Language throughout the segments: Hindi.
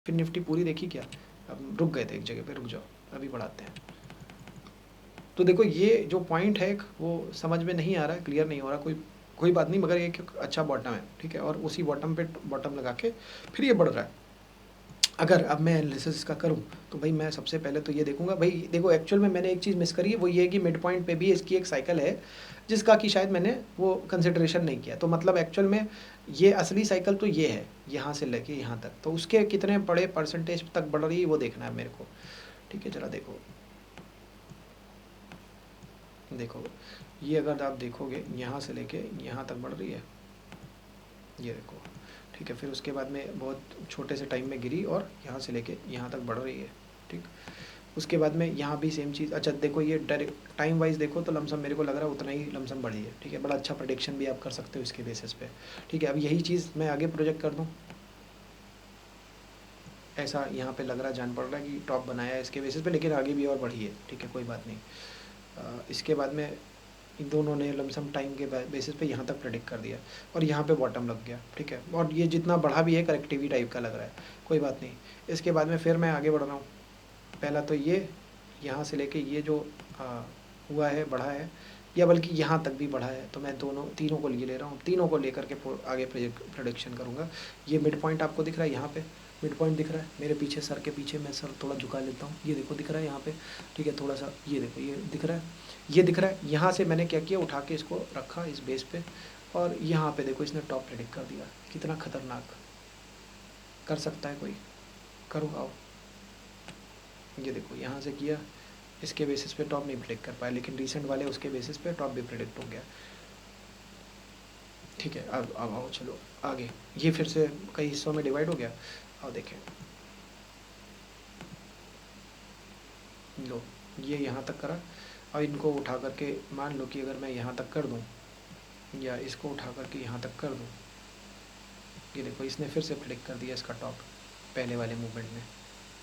फिर निफ्टी पूरी देखी क्या? अब रुक गए थे एक जगह पे, रुक जाओ अभी बढ़ाते हैं। तो देखो ये जो पॉइंट है वो समझ में नहीं आ रहा है, क्लियर नहीं हो रहा, कोई बात नहीं, मगर एक अच्छा बॉटम है, ठीक है, और उसी बॉटम पे बॉटम लगा के फिर ये बढ़ रहा है। अगर अब मैं एनालिसिस इसका करूं तो भाई मैं सबसे पहले तो ये देखूंगा, भाई देखो एक्चुअल में मैंने एक चीज़ मिस करी है, वो ये है कि मिड पॉइंट पे भी इसकी एक साइकिल है जिसका कि शायद मैंने वो कंसिडरेशन नहीं किया। तो मतलब एक्चुअल में ये असली साइकिल तो ये है, यहाँ से लेके यहाँ तक, तो उसके कितने बड़े परसेंटेज तक बढ़ रही है वो देखना है मेरे को, ठीक है। जरा देखो देखो ये अगर आप देखोगे यहाँ से लेके यहाँ तक बढ़ रही है, ये देखो, ठीक है। फिर उसके बाद में बहुत छोटे से टाइम में गिरी और यहाँ से लेके यहाँ तक बढ़ रही है, ठीक। उसके बाद में यहाँ भी सेम चीज़। अच्छा देखो ये डायरेक्ट टाइम वाइज देखो तो लमसम मेरे को लग रहा है उतना ही लमसम बढ़ी है, ठीक है। बड़ा अच्छा प्रोडिक्शन भी आप कर सकते हो इसके बेसिस पे, ठीक है। अब यही चीज़ मैं आगे प्रोजेक्ट कर दूँ, ऐसा यहाँ पे लग रहा है, जान पड़ रहा है कि टॉप बनाया है इसके बेसिस पे, लेकिन आगे भी और बढ़ी है, ठीक है, कोई बात नहीं। इसके बाद में इन दोनों ने लमसम टाइम के बेसिस पे यहाँ तक प्रेडिक्ट कर दिया और यहाँ पे बॉटम लग गया, ठीक है। और ये जितना बढ़ा भी है करेक्टिवी टाइप का लग रहा है, कोई बात नहीं। इसके बाद में फिर मैं आगे बढ़ रहा हूँ। पहला तो ये यहाँ से लेके ये जो हुआ है, बढ़ा है, या बल्कि यहाँ तक भी बढ़ा है, तो मैं तीनों को ले रहा हूँ, तीनों को लेकर के आगे प्रोडिक्शन करूँगा। ये मिड पॉइंट आपको दिख रहा है, यहाँ पे मिड पॉइंट दिख रहा है मेरे पीछे, सर के पीछे मैं सर थोड़ा झुका लेता हूँ, ये देखो दिख रहा है यहाँ पे, ठीक है। थोड़ा सा ये देखो, ये दिख रहा है, ये दिख रहा है। यहाँ से मैंने क्या किया, उठा के इसको रखा इस बेस पे, और यहाँ पे देखो इसने टॉप प्रेडिक्ट कर दिया। कितना खतरनाक कर सकता है कोई, करो आओ। ये देखो यहाँ से किया, इसके बेसिस पे टॉप नहीं प्रेडिक्ट कर पाया, लेकिन रीसेंट वाले उसके बेसिस पे टॉप भी प्रेडिक्ट हो गया, ठीक है। अब आओ चलो आगे, ये फिर से कई हिस्सों में डिवाइड हो गया। आओ देखें, लो ये यहाँ तक करा, और इनको उठा करके मान लो कि अगर मैं यहाँ तक कर दूँ, या इसको उठा करके यहाँ तक कर दूँ, ये देखो इसने फिर से प्रेडिक्ट कर दिया इसका टॉप पहले वाले मूवमेंट में।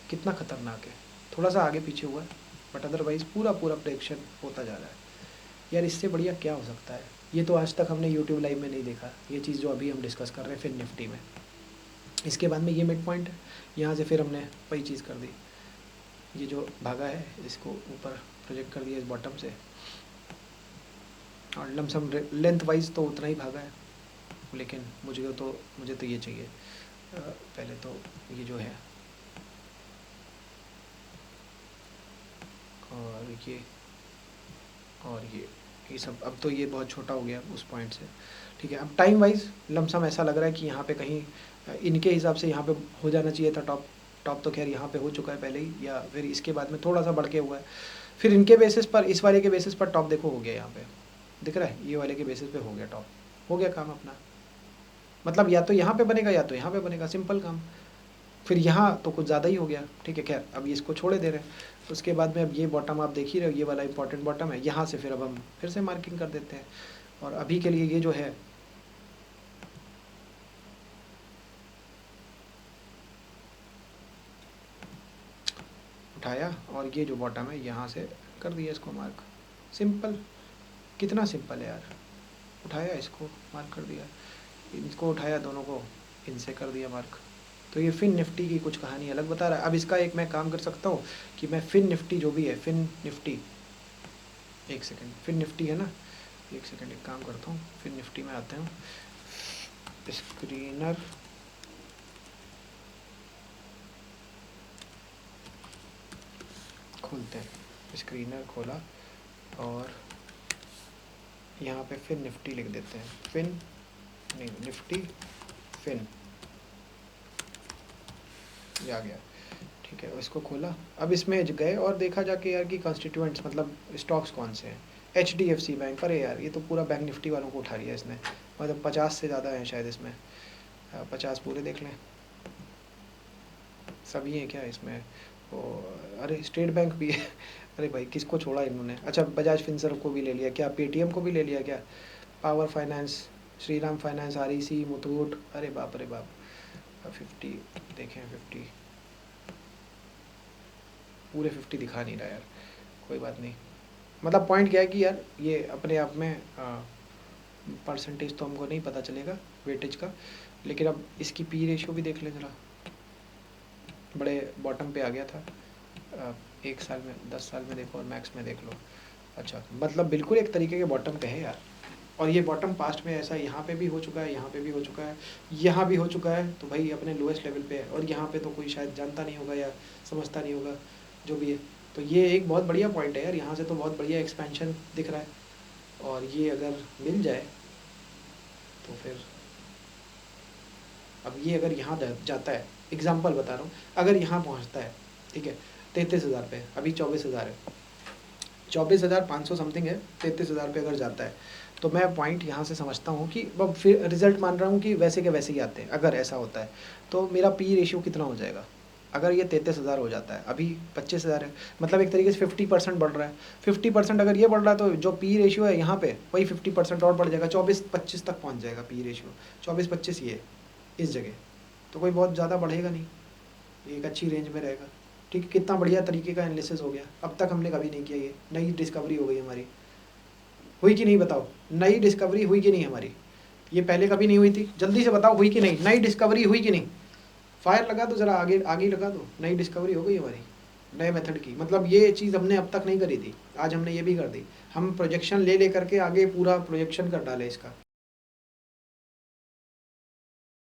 कितना खतरनाक है, थोड़ा सा आगे पीछे हुआ है बट अदरवाइज़ पूरा प्रेडिक्शन होता जा रहा है। यार इससे बढ़िया क्या हो सकता है? ये तो आज तक हमने यूट्यूब लाइव में नहीं देखा, ये चीज़ जो अभी हम डिस्कस कर रहे हैं फिर निफ्टी में। इसके बाद में ये मिड पॉइंट है, यहाँ से फिर हमने वही चीज़ कर दी, ये जो भागा है इसको ऊपर प्रोजेक्ट कर दिया इस बॉटम से, और लमसम लेंथ वाइज तो उतना ही भागा है, लेकिन मुझे तो ये चाहिए। पहले तो ये जो है, और ये सब, अब तो ये बहुत छोटा हो गया उस पॉइंट से, ठीक है। अब टाइम वाइज लमसम ऐसा लग रहा है कि यहाँ पे कहीं इनके हिसाब से यहाँ पे हो जाना चाहिए था टॉप। टॉप तो खैर यहाँ पे हो चुका है पहले ही, या फिर इसके बाद में थोड़ा सा बढ़ के हुआ है। फिर इनके बेसिस पर, इस वाले के बेसिस पर टॉप देखो हो गया, यहाँ पे दिख रहा है, ये वाले के बेसिस पे हो गया टॉप, हो गया काम अपना। मतलब या तो यहाँ पे बनेगा या तो यहाँ पे बनेगा, सिंपल काम। फिर यहाँ तो कुछ ज़्यादा ही हो गया, ठीक है। खैर अब इसको छोड़े दे रहे हैं। उसके बाद में अब ये बॉटम आप देख ही रहे हो, ये वाला इंपॉर्टेंट बॉटम है, यहाँ से फिर अब हम फिर से मार्किंग कर देते हैं। और अभी के लिए ये जो है उठाया, और ये जो बॉटम है यहाँ से कर दिया इसको मार्क, सिंपल। कितना सिंपल है यार, उठाया इसको मार्क कर दिया, इनको उठाया दोनों को, इनसे कर दिया मार्क। तो ये फिन निफ्टी की कुछ कहानी अलग बता रहा है। अब इसका एक मैं काम कर सकता हूँ कि मैं फिन निफ्टी जो भी है, फिन निफ्टी, एक सेकेंड, फिन निफ्टी है ना, एक सेकेंड एक काम करता हूँ, फिन निफ्टी में आते हैं, स्क्रीनर खोलते हैं, स्क्रीनर खोला और यहाँ पे फिन निफ्टी लिख देते हैं, फिन नहीं निफ्टी फिन, ये आ गया, ठीक है। इसको खोला, अब इसमें गए और देखा जाके यार कि कॉन्स्टिट्यूएंट्स मतलब स्टॉक्स कौन से हैं। HDFC बैंक, अरे यार ये तो पूरा बैंक निफ्टी वालों को उठा लिया इसने, मतलब 50 से ज़्यादा है शायद इसमें, 50 पूरे देख लें, सभी हैं क्या इसमें? ओ अरे स्टेट बैंक भी है अरे भाई किसको छोड़ा इन्होंने? अच्छा बजाज फिनसर्व को भी ले लिया क्या? पेटीएम को भी ले लिया क्या? Power finance, Shriram finance, REC, Muthoot, अरे बाप रे बाप। 50 देखें, 50 पूरे 50 दिखा नहीं रहा यार, कोई बात नहीं। मतलब पॉइंट क्या है कि यार ये अपने आप में परसेंटेज तो हमको नहीं पता चलेगा वेटेज का, लेकिन अब इसकी पी रेशियो भी देख लें ज़रा, बड़े बॉटम पे आ गया था। 1 साल में 10 साल में देखो और मैक्स में देख लो। अच्छा, मतलब बिल्कुल एक तरीके के बॉटम पे है यार। और ये बॉटम पास्ट में ऐसा यहाँ पे भी हो चुका है, यहाँ पे भी हो चुका है, यहाँ भी हो चुका है, तो भाई अपने लोएस्ट लेवल पे है। और यहाँ पे तो कोई शायद जानता नहीं होगा या समझता नहीं होगा, जो भी है। तो ये एक बहुत बढ़िया पॉइंट है यार, यहाँ से तो बहुत बढ़िया एक्सपेंशन दिख रहा है। और ये अगर मिल जाए तो फिर, अब ये अगर यहाँ जाता है, एग्जाम्पल बता रहा हूँ, अगर यहाँ पहुँचता है, ठीक है, 33,000 पे, अभी 24,000 है, 24,500 समथिंग है, 33,000 पे अगर जाता है, तो मैं पॉइंट यहाँ से समझता हूँ कि फिर रिजल्ट मान रहा हूँ कि वैसे के वैसे ही आते हैं। अगर ऐसा होता है तो मेरा पी रेशियो कितना हो जाएगा? अगर ये 33,000 हो जाता है, अभी 25,000 है, मतलब एक तरीके से 50% बढ़ रहा है। 50% अगर ये बढ़ रहा है तो जो पी रेशियो है यहाँ पे वही 50% और बढ़ जाएगा, 24-25 तक पहुँच जाएगा पी रेशियो। 24-25 ये इस जगह, तो कोई बहुत ज़्यादा बढ़ेगा नहीं, एक अच्छी रेंज में रहेगा। ठीक है, कितना बढ़िया तरीके का एनालिसिस हो गया, अब तक हमने कभी नहीं किया, ये नई डिस्कवरी हो गई हमारी। हुई कि नहीं बताओ? नई डिस्कवरी हुई कि नहीं हमारी? ये पहले कभी नहीं हुई थी, जल्दी से बताओ हुई कि नहीं? नई डिस्कवरी हुई कि नहीं? फायर लगा दो, ज़रा आगे आगे लगा दो, नई डिस्कवरी हो गई हमारी नए मेथड की। मतलब ये चीज़ हमने अब तक नहीं करी थी, आज हमने ये भी कर दी। हम प्रोजेक्शन ले करके आगे पूरा प्रोजेक्शन कर डाले इसका